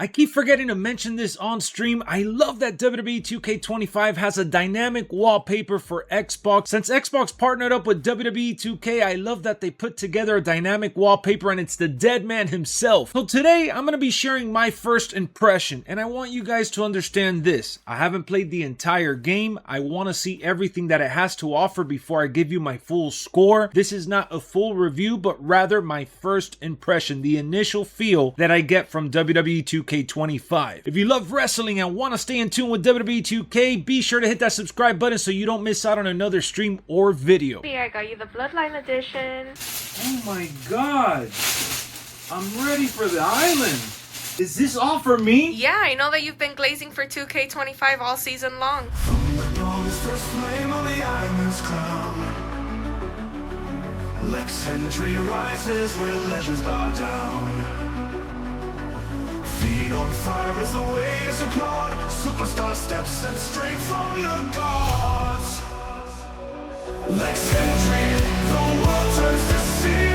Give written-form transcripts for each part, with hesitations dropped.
I keep forgetting to mention this on stream. I love that WWE 2k25 has a dynamic wallpaper for Xbox. Since Xbox partnered up with WWE 2K, I love that they put together a dynamic wallpaper and it's the dead man himself. So today, I'm going to be sharing my first impression and I want you guys to understand this. I haven't played the entire game. I want to see everything that it has to offer before I give you my full score. This is not a full review, but rather my first impression, the initial feel that I get from WWE 2k25. If you love wrestling and want to stay in tune with WWE 2K, be sure to hit that subscribe button so you don't miss out on another stream or video. Here, I got you the Bloodline edition. Oh my god! I'm ready for the island! Is this all for me? Yeah, I know that you've been glazing for 2k25 all season long. From the glorious first flame on the island's crown, Lexx entry rises where legends bow down. Feet on fire as the waves applaud. Superstar steps and straight from the gods. Lexx entry, the world turns to see.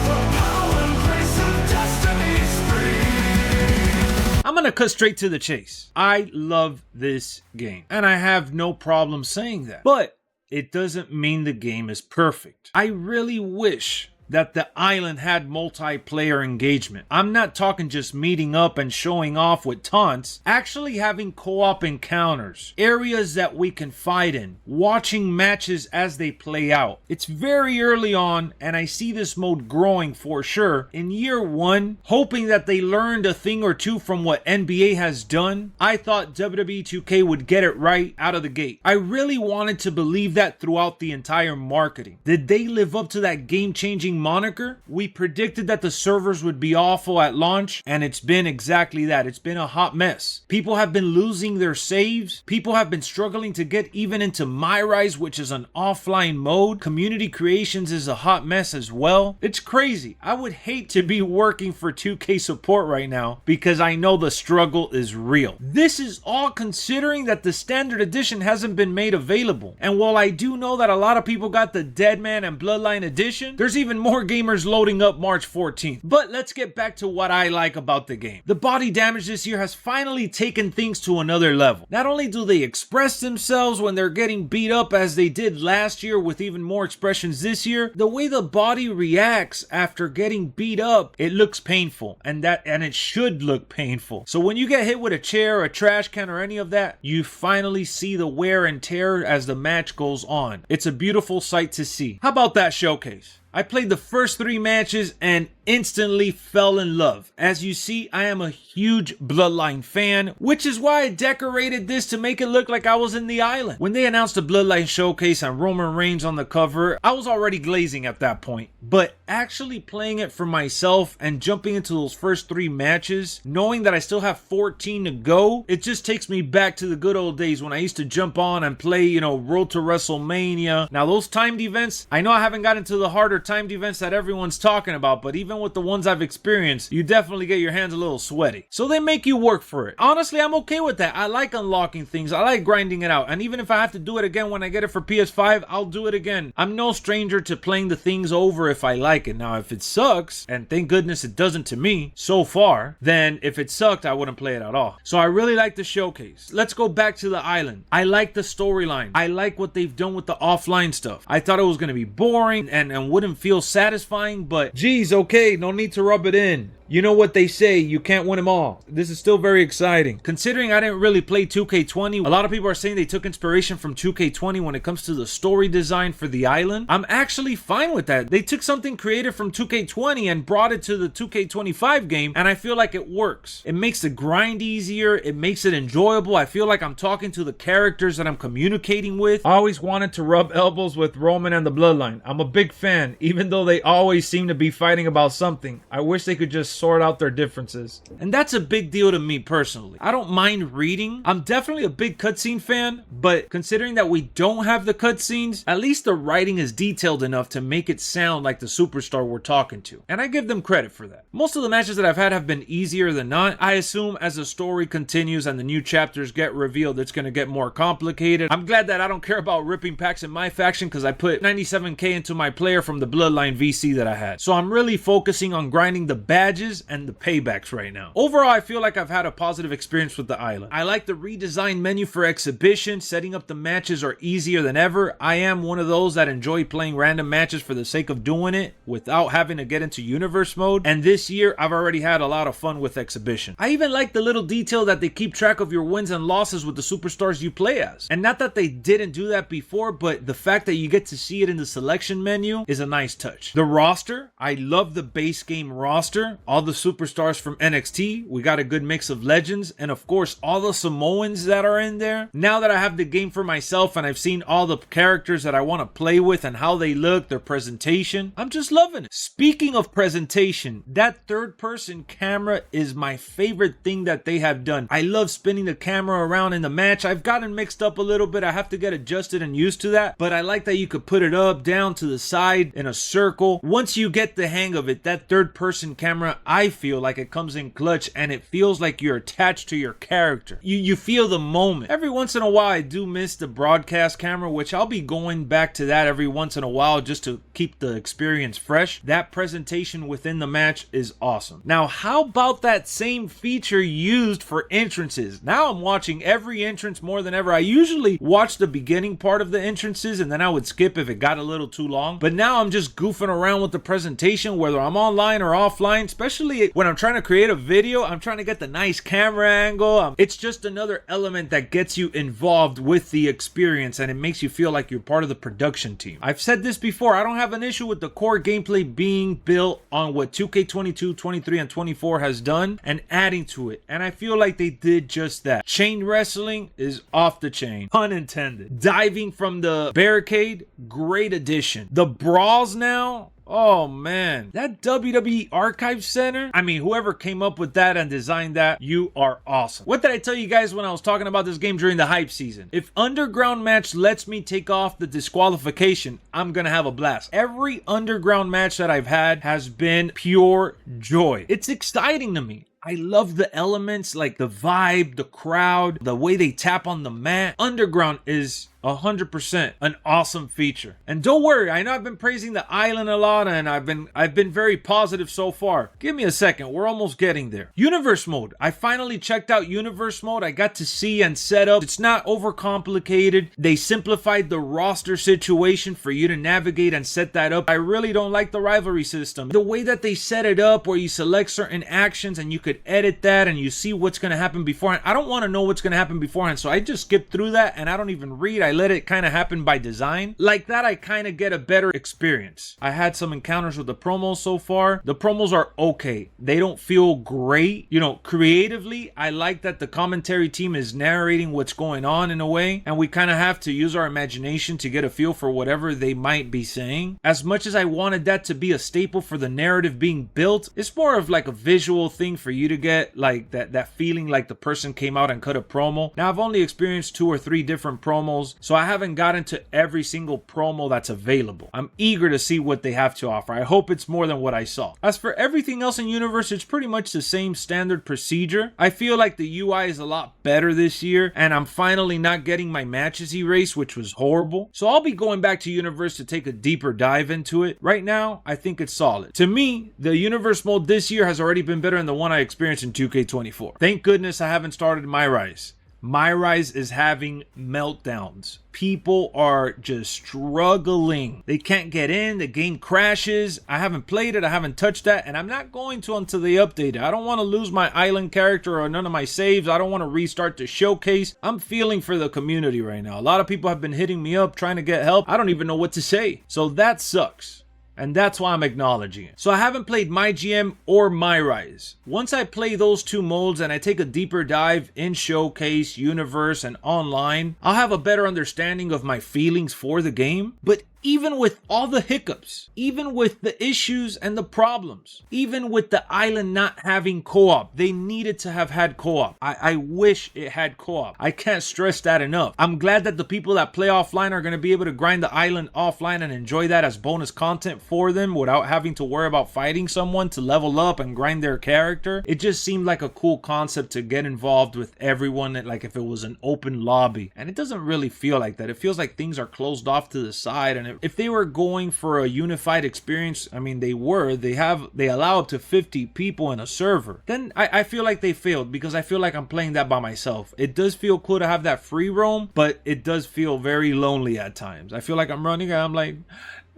The power and grace of destiny's free. I'm gonna cut straight to the chase. I love this game, and I have no problem saying that. But it doesn't mean the game is perfect. I really wish that the island had multiplayer engagement. I'm not talking just meeting up and showing off with taunts, actually having co-op encounters, areas that we can fight in, watching matches as they play out. It's very early on and I see this mode growing for sure. In year one, hoping that they learned a thing or two from what NBA has done, I thought WWE 2K would get it right out of the gate. I really wanted to believe that throughout the entire marketing. Did they live up to that game-changing moniker? We predicted that the servers would be awful at launch, and it's been exactly that. It's been a hot mess. People have been losing their saves. People have been struggling to get even into MyRise, which is an offline mode. Community creations is a hot mess as well. It's crazy. I would hate to be working for 2K support right now because I know the struggle is real. This is all considering that the standard edition hasn't been made available. And while I do know that a lot of people got the Deadman and Bloodline edition, there's even more gamers loading up March 14th. But let's get back to what I like about the game. The body damage this year has finally taken things to another level. Not only do they express themselves when they're getting beat up as they did last year with even more expressions this year, the way the body reacts after getting beat up, it looks painful, and it should look painful. So when you get hit with a chair, a trash can, or any of that, you finally see the wear and tear as the match goes on. It's a beautiful sight to see. How about that showcase? I played the first 3 matches and instantly fell in love. As you see, I am a huge Bloodline fan, which is why I decorated this to make it look like I was in the island. When they announced the Bloodline showcase and Roman Reigns on the cover, I was already glazing at that point. But actually playing it for myself and jumping into those first 3 matches, knowing that I still have 14 to go, it just takes me back to the good old days when I used to jump on and play, Road to WrestleMania. Now those timed events, I know I haven't gotten to the harder timed events that everyone's talking about, but even with the ones I've experienced, you definitely get your hands a little sweaty. So they make you work for it. Honestly, I'm okay with that. I like unlocking things. I like grinding it out. And even if I have to do it again when I get it for PS5, I'll do it again. I'm no stranger to playing the things over if I like it. Now, if it sucks, and thank goodness it doesn't to me so far, then if it sucked, I wouldn't play it at all. So I really like the showcase. Let's go back to the island. I like the storyline. I like what they've done with the offline stuff. I thought it was going to be boring and wouldn't feel satisfying, but geez, okay, no need to rub it in. You know what they say, you can't win them all. This is still very exciting. Considering I didn't really play 2K20, a lot of people are saying they took inspiration from 2K20 when it comes to the story design for the island. I'm actually fine with that. They took something creative from 2K20 and brought it to the 2K25 game, and I feel like it works. It makes the grind easier, it makes it enjoyable. I feel like I'm talking to the characters that I'm communicating with. I always wanted to rub elbows with Roman and the Bloodline. I'm a big fan, even though they always seem to be fighting about something. I wish they could just sort out their differences. And that's a big deal to me personally. I don't mind reading. I'm definitely a big cutscene fan, but considering that we don't have the cutscenes, at least the writing is detailed enough to make it sound like the superstar we're talking to. And I give them credit for that. Most of the matches that I've had have been easier than not. I assume as the story continues and the new chapters get revealed, it's going to get more complicated. I'm glad that I don't care about ripping packs in MyFaction because I put 97k into my player from the Bloodline VC that I had. So I'm really focusing on grinding the badges matches and the paybacks right now. Overall, I feel like I've had a positive experience with the island. I like the redesigned menu for exhibition. Setting up the matches are easier than ever. I am one of those that enjoy playing random matches for the sake of doing it without having to get into universe mode. And this year, I've already had a lot of fun with exhibition. I even like the little detail that they keep track of your wins and losses with the superstars you play as. And not that they didn't do that before, but the fact that you get to see it in the selection menu is a nice touch. The roster, I love the base game roster. All the superstars from NXT, we got a good mix of legends, and of course all the Samoans that are in there. Now that I have the game for myself and I've seen all the characters that I want to play with and how they look, their presentation, I'm just loving it. Speaking of presentation, that third person camera is my favorite thing that they have done. I love spinning the camera around in the match. I've gotten mixed up a little bit. I have to get adjusted and used to that, but I like that you could put it up, down, to the side in a circle. Once you get the hang of it, that third person camera, I feel like it comes in clutch and it feels like you're attached to your character. You feel the moment. Every once in a while, I do miss the broadcast camera, which I'll be going back to that every once in a while just to keep the experience fresh. That presentation within the match is awesome. Now, how about that same feature used for entrances? Now I'm watching every entrance more than ever. I usually watch the beginning part of the entrances and then I would skip if it got a little too long. But now I'm just goofing around with the presentation, whether I'm online or offline, especially when I'm trying to create a video. I'm trying to get the nice camera angle. It's just another element that gets you involved with the experience and it makes you feel like you're part of the production team. I've said this before, I don't have an issue with the core gameplay being built on what 2K22, 23, and 24 has done and adding to it. And I feel like they did just that. Chain wrestling is off the chain, pun intended. Diving from the barricade, great addition. The brawls now, oh man, that WWE Archive Center, I mean, whoever came up with that and designed that, you are awesome. What did I tell you guys when I was talking about this game during the hype season? If Underground match lets me take off the disqualification, I'm gonna have a blast. Every Underground match that I've had has been pure joy. It's exciting to me. I love the elements, like the vibe, the crowd, the way they tap on the mat. Underground is 100% an awesome feature. And don't worry, I know I've been praising the island a lot and I've been very positive so far. Give me a second, we're almost getting there. Universe mode. I finally checked out Universe mode. I got to see and set up. It's not overcomplicated. They simplified the roster situation for you to navigate and set that up. I really don't like the rivalry system. The way that they set it up where you select certain actions and you could edit that and you see what's going to happen beforehand. I don't want to know what's going to happen beforehand, so I just skip through that and I don't even read. I let it kind of happen by design. Like that, I kind of get a better experience. I had some encounters with the promos so far. The promos are okay. They don't feel great. You know, creatively, I like that the commentary team is narrating what's going on in a way, and we kind of have to use our imagination to get a feel for whatever they might be saying. As much as I wanted that to be a staple for the narrative being built, it's more of like a visual thing for you to get like that feeling like the person came out and cut a promo. Now, I've only experienced 2 or 3 different promos, so I haven't gotten to every single promo that's available. I'm eager to see what they have to offer. I hope it's more than what I saw. As for everything else in Universe, it's pretty much the same standard procedure. I feel like the UI is a lot better this year, and I'm finally not getting my matches erased, which was horrible. So I'll be going back to Universe to take a deeper dive into it. Right now, I think it's solid. To me, the Universe mode this year has already been better than the one I experienced in 2K24. Thank goodness I haven't started MyRise. MyRise is having meltdowns. People are just struggling. They can't get in. The game crashes. I haven't played it. I haven't touched that. And I'm not going to until they update it. I don't want to lose my island character or none of my saves. I don't want to restart the showcase. I'm feeling for the community right now. A lot of people have been hitting me up trying to get help. I don't even know what to say. So that sucks. And that's why I'm acknowledging it. So I haven't played MyGM or MyRise. Once I play those 2 modes and I take a deeper dive in Showcase, Universe, and online, I'll have a better understanding of my feelings for the game. But even with all the hiccups, even with the issues and the problems, even with the island not having co-op, they needed to have had co-op. I wish it had co-op. I can't stress that enough. I'm glad that the people that play offline are going to be able to grind the island offline and enjoy that as bonus content for them without having to worry about fighting someone to level up and grind their character. It just seemed like a cool concept to get involved with everyone, like if it was an open lobby. And it doesn't really feel like that. It feels like things are closed off to the side and and if they were going for a unified experience, I mean, they allow up to 50 people in a server, then I feel like they failed, because I feel like I'm playing that by myself. It does feel cool to have that free roam, but it does feel very lonely at times. I feel like I'm running and I'm like,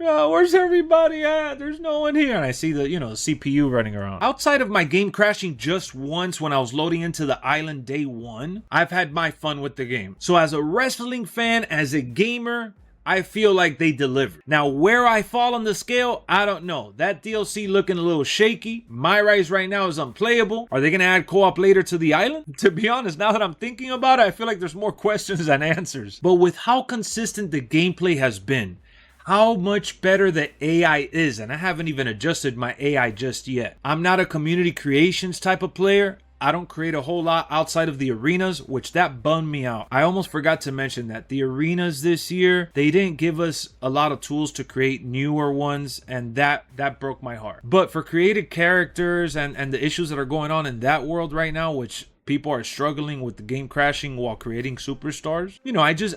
oh, where's everybody at? There's no one here. And I see the, CPU running around. Outside of my game crashing just once when I was loading into the island day one, I've had my fun with the game. So as a wrestling fan, as a gamer, I feel like they delivered. Now, where I fall on the scale, I don't know. That DLC looking a little shaky. My Rise right now is unplayable. Are they going to add co-op later to the island? To be honest, now that I'm thinking about it, I feel like there's more questions than answers. But with how consistent the gameplay has been, how much better the AI is, and I haven't even adjusted my AI just yet. I'm not a community creations type of player. I don't create a whole lot outside of the arenas, which that bummed me out. I almost forgot to mention that the arenas this year, they didn't give us a lot of tools to create newer ones, and that broke my heart. But for created characters and the issues that are going on in that world right now, which people are struggling with the game crashing while creating superstars,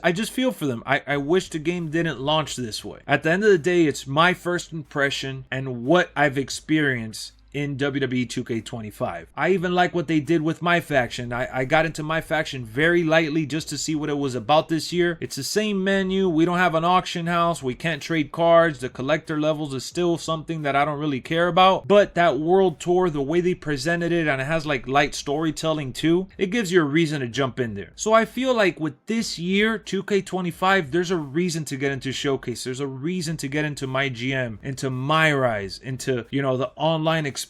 I just feel for them. I wish the game didn't launch this way. At the end of the day, it's my first impression and what I've experienced in WWE 2k25. I even like what they did with MyFaction. I got into MyFaction very lightly just to see what it was about this year. It's the same menu. We don't have an auction house. We can't trade cards. The collector levels is still something that I don't really care about. But that world tour, the way they presented it, and it has like light storytelling too, it gives you a reason to jump in there. So I feel like with this year, 2k25, there's a reason to get into Showcase. There's a reason to get into my GM, into my Rise, into, the online experience,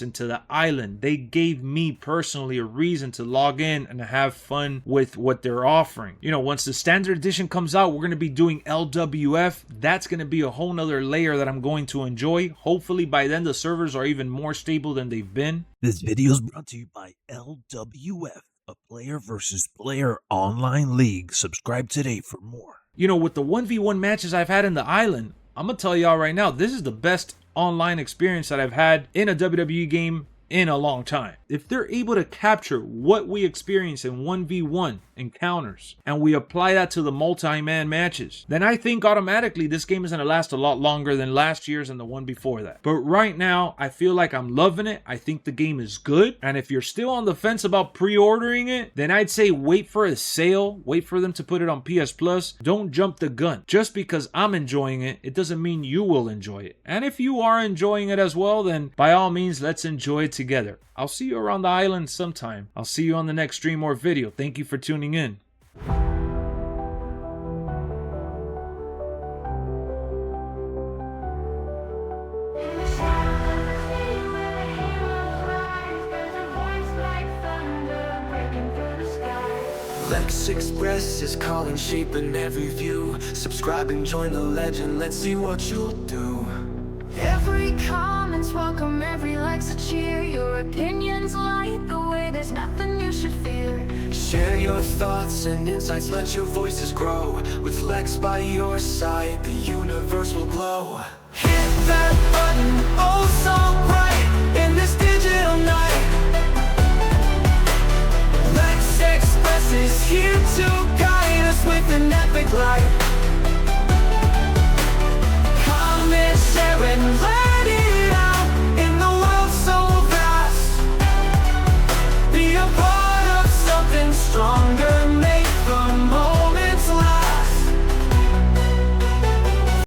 into the island. They gave me personally a reason to log in and have fun with what they're offering. Once the standard edition comes out, we're going to be doing LWF. That's going to be a whole nother layer that I'm going to enjoy. Hopefully by then the servers are even more stable than they've been. This video is brought to you by LWF, a player versus player online league. Subscribe today for more. With the 1v1 matches I've had in the island, I'm going to tell y'all right now, this is the best online experience that I've had in a WWE game in a long time. If they're able to capture what we experience in 1v1 encounters and we apply that to the multi-man matches, then I think automatically this game is going to last a lot longer than last year's and the one before that. But right now, I feel like I'm loving it. I think the game is good. And if you're still on the fence about pre-ordering it, then I'd say wait for a sale. Wait for them to put it on PS Plus. Don't jump the gun. Just because I'm enjoying it, it doesn't mean you will enjoy it. And if you are enjoying it as well, then by all means, let's enjoy it together. I'll see you around the island sometime. I'll see you on the next stream or video. Thank you for tuning in. LexxExpress is calling, shaping every view. Subscribe and join the legend, let's see what you'll do. Every comment's welcome, every like's a cheer. Your opinions light the way, there's nothing you should fear. Share your thoughts and insights, let your voices grow. With Lexx by your side, the universe will glow. Hit that button,